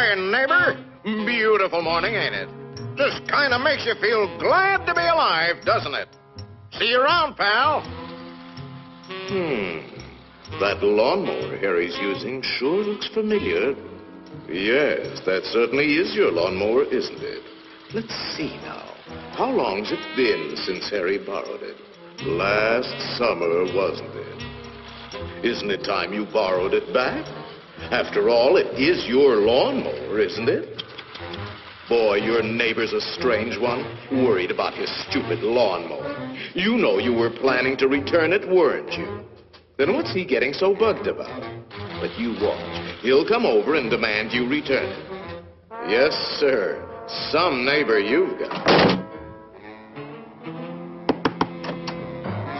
morning, neighbor. Beautiful morning, ain't it? Just kind of makes you feel glad to be alive, doesn't it? See you around, pal. That lawnmower Harry's using sure looks familiar. Yes, that certainly is your lawnmower, isn't it? Let's see now. How long's it been since Harry borrowed it? Last summer, wasn't it? Isn't it time you borrowed it back? After all, it is your lawnmower, isn't it? Boy, your neighbor's a strange one, worried about his stupid lawnmower. You know you were planning to return it, weren't you? Then what's he getting so bugged about? But you watch. He'll come over and demand you return it. Yes, sir. Some neighbor you've got.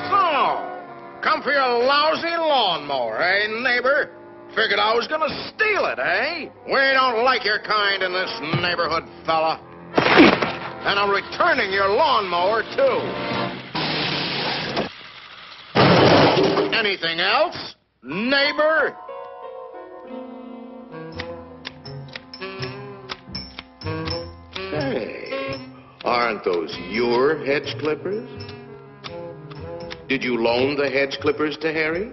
So, come for your lousy lawnmower, eh, neighbor? Figured I was gonna steal it, eh? We don't like your kind in this neighborhood, fella. And I'm returning your lawnmower, too. Anything else, neighbor? Hey, aren't those your hedge clippers? Did you loan the hedge clippers to Harry?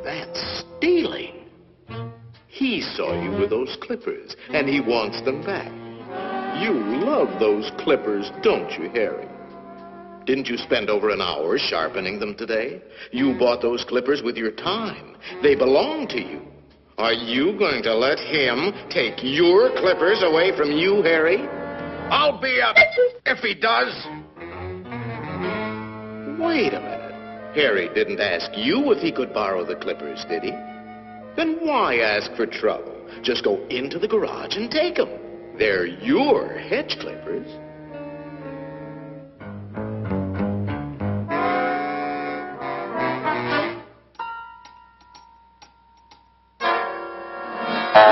That's stealing. He saw you with those clippers, and he wants them back. You love those clippers, don't you, Harry? Didn't you spend over an hour sharpening them today? You bought those clippers with your time. They belong to you. Are you going to let him take your clippers away from you, Harry? I'll be up if he does. Wait a minute. Harry didn't ask you if he could borrow the clippers, did he? Then why ask for trouble? Just go into the garage and take them. They're your hedge clippers.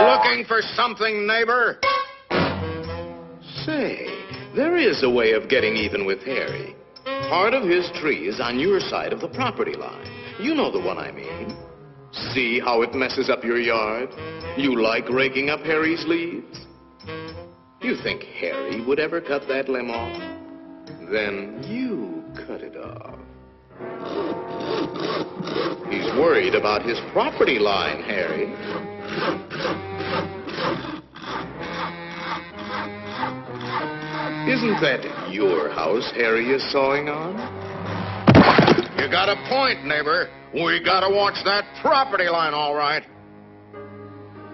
Looking for something, neighbor? Say, there is a way of getting even with Harry. Part of his tree is on your side of the property line. You know the one I mean. See how it messes up your yard? You like raking up Harry's leaves? You think Harry would ever cut that limb off? Then you cut it off. He's worried about his property line, Harry. Isn't that your house Harry is sawing on? You got a point, neighbor. We gotta watch that property line, all right.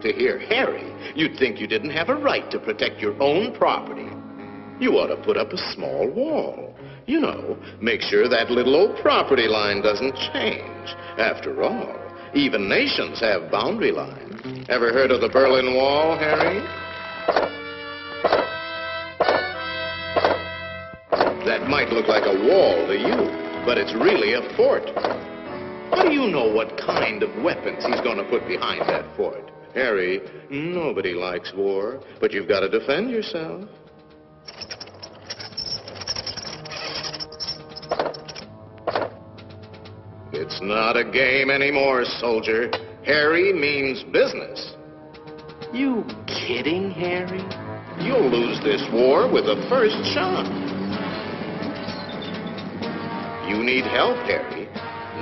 To hear Harry, you'd think you didn't have a right to protect your own property. You ought to put up a small wall. You know, make sure that little old property line doesn't change. After all, even nations have boundary lines. Ever heard of the Berlin Wall, Harry? That might look like a wall to you, but it's really a fort. How do you know what kind of weapons he's going to put behind that fort? Harry, nobody likes war, but you've got to defend yourself. It's not a game anymore, soldier. Harry means business. You kidding, Harry? You'll lose this war with the first shot. You need help, Harry.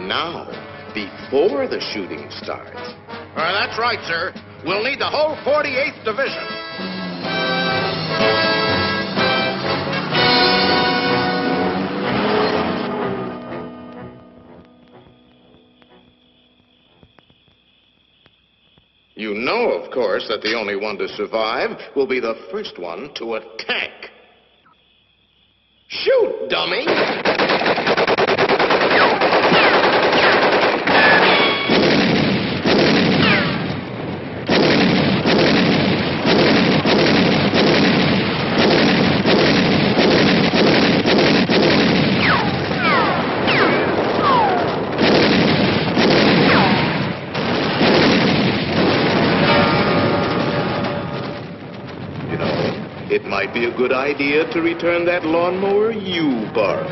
Now, before the shooting starts. That's right, sir. We'll need the whole 48th Division. You know, of course, that the only one to survive will be the first one to attack. Shoot, dummy! It might be a good idea to return that lawnmower you borrowed.